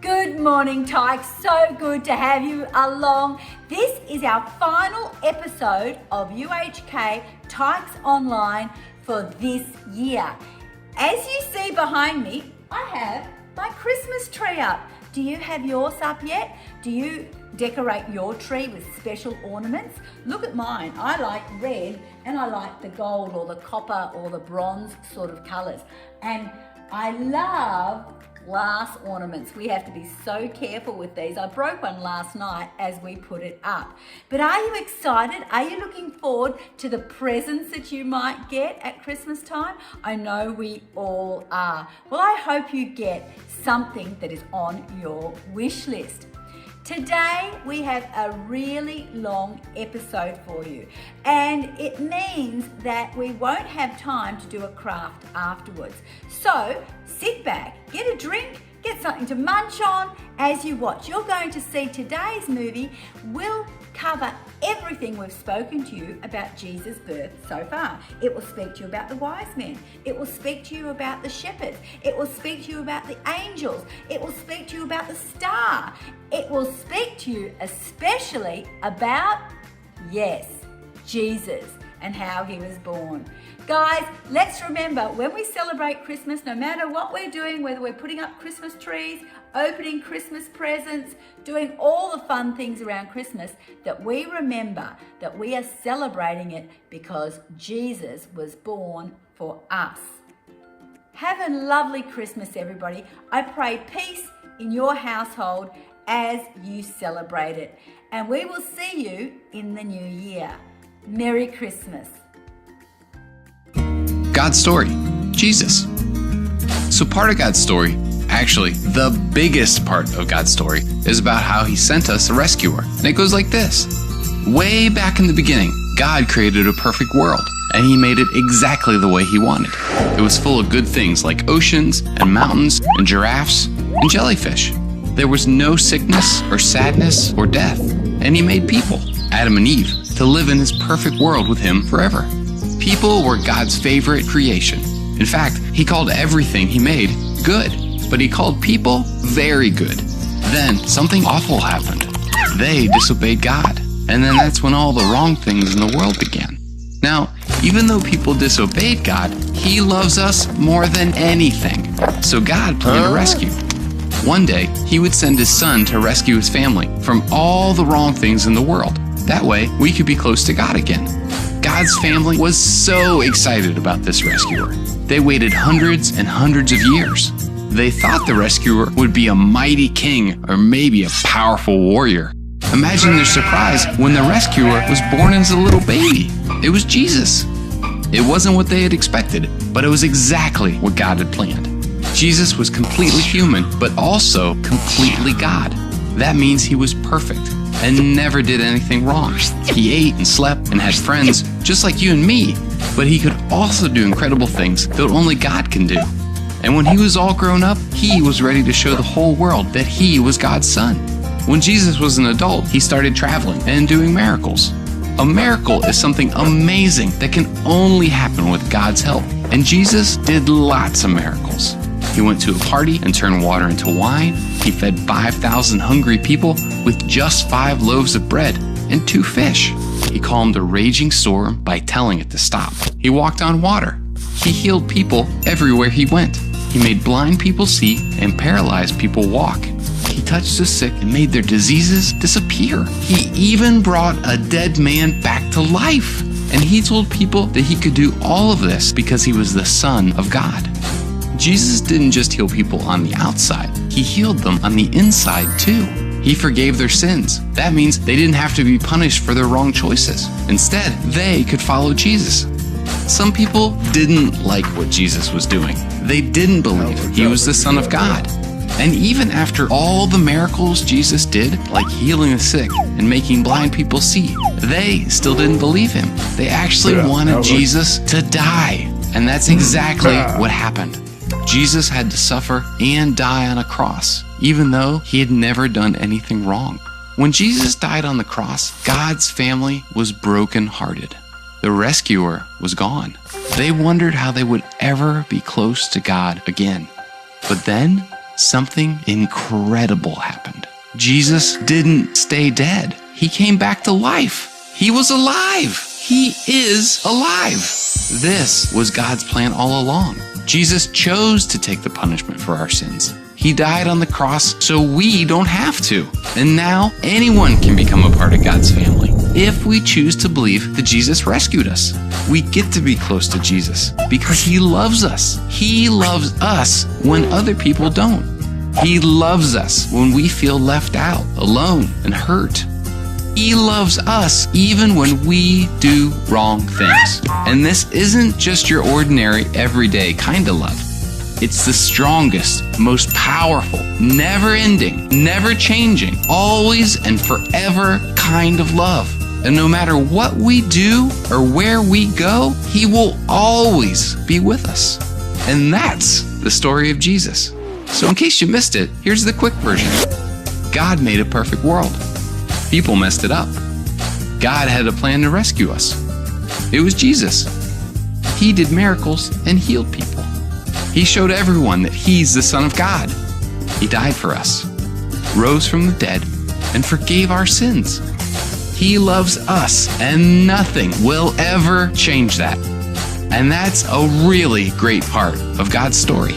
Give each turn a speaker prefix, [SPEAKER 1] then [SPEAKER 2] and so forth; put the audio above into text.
[SPEAKER 1] Good morning, Tikes. So good to have you along. This is our final episode of UHK Tikes Online for this year. As you see behind me, I have my Christmas tree up. Do you have yours up yet? Do you decorate your tree with special ornaments? Look at mine. I like red and I like the gold or the copper or the bronze sort of colors. And I love glass ornaments. We have to be so careful with these. I broke one last night as we put it up. But are you excited? Are you looking forward to the presents that you might get at Christmas time? I know we all are. Well, I hope you get something that is on your wish list. Today we have a really long episode for you, and it means that we won't have time to do a craft afterwards. So sit back, get a drink, get something to munch on as you watch. You're going to see today's movie will cover everything we've spoken to you about Jesus' birth so far. It will speak to you about the wise men. It will speak to you about the shepherds. It will speak to you about the angels. It will speak to you about the star. It will speak to you especially about, yes, Jesus and how he was born. Guys, let's remember when we celebrate Christmas, no matter what we're doing, whether we're putting up Christmas trees, opening Christmas presents, doing all the fun things around Christmas, that we remember that we are celebrating it because Jesus was born for us. Have a lovely Christmas, everybody. I pray peace in your household as you celebrate it. And we will see you in the new year. Merry Christmas.
[SPEAKER 2] God's story, Jesus. So part of God's story, actually the biggest part of God's story, is about how he sent us a rescuer. And it goes like this. Way back in the beginning, God created a perfect world, and he made it exactly the way he wanted. It was full of good things like oceans and mountains and giraffes and jellyfish. There was no sickness or sadness or death. And he made people, Adam and Eve, to live in his perfect world with him forever. People were God's favorite creation. In fact, he called everything he made good, but he called people very good. Then something awful happened. They disobeyed God, and then that's when all the wrong things in the world began. Now, even though people disobeyed God, he loves us more than anything. So God planned a rescue. One day, he would send his son to rescue his family from all the wrong things in the world. That way, we could be close to God again. God's family was so excited about this rescuer. They waited hundreds and hundreds of years. They thought the rescuer would be a mighty king or maybe a powerful warrior. Imagine their surprise when the rescuer was born as a little baby. It was Jesus. It wasn't what they had expected, but it was exactly what God had planned. Jesus was completely human, but also completely God. That means he was perfect and never did anything wrong. He ate and slept and had friends just like you and me, but he could also do incredible things that only God can do. And when he was all grown up, he was ready to show the whole world that he was God's son. When Jesus was an adult, he started traveling and doing miracles. A miracle is something amazing that can only happen with God's help. And Jesus did lots of miracles. He went to a party and turned water into wine. He fed 5,000 hungry people with just 5 loaves of bread and 2 fish. He calmed a raging storm by telling it to stop. He walked on water. He healed people everywhere he went. He made blind people see and paralyzed people walk. He touched the sick and made their diseases disappear. He even brought a dead man back to life. And he told people that he could do all of this because he was the Son of God. Jesus didn't just heal people on the outside, he healed them on the inside too. He forgave their sins. That means they didn't have to be punished for their wrong choices. Instead, they could follow Jesus. Some people didn't like what Jesus was doing. They didn't believe he was the Son of God. And even after all the miracles Jesus did, like healing the sick and making blind people see, they still didn't believe him. They actually wanted Jesus to die. And that's exactly what happened. Jesus had to suffer and die on a cross, even though he had never done anything wrong. When Jesus died on the cross, God's family was brokenhearted. The rescuer was gone. They wondered how they would ever be close to God again. But then something incredible happened. Jesus didn't stay dead. He came back to life. He was alive. He is alive. This was God's plan all along. Jesus chose to take the punishment for our sins. He died on the cross so we don't have to. And now anyone can become a part of God's family if we choose to believe that Jesus rescued us. We get to be close to Jesus because He loves us. He loves us when other people don't. He loves us when we feel left out, alone, and hurt. He loves us even when we do wrong things. And this isn't just your ordinary, everyday kind of love. It's the strongest, most powerful, never-ending, never-changing, always and forever kind of love. And no matter what we do or where we go, He will always be with us. And that's the story of Jesus. So in case you missed it, here's the quick version. God made a perfect world. People messed it up. God had a plan to rescue us. It was Jesus. He did miracles and healed people. He showed everyone that He's the Son of God. He died for us, rose from the dead, and forgave our sins. He loves us, and nothing will ever change that. And that's a really great part of God's story.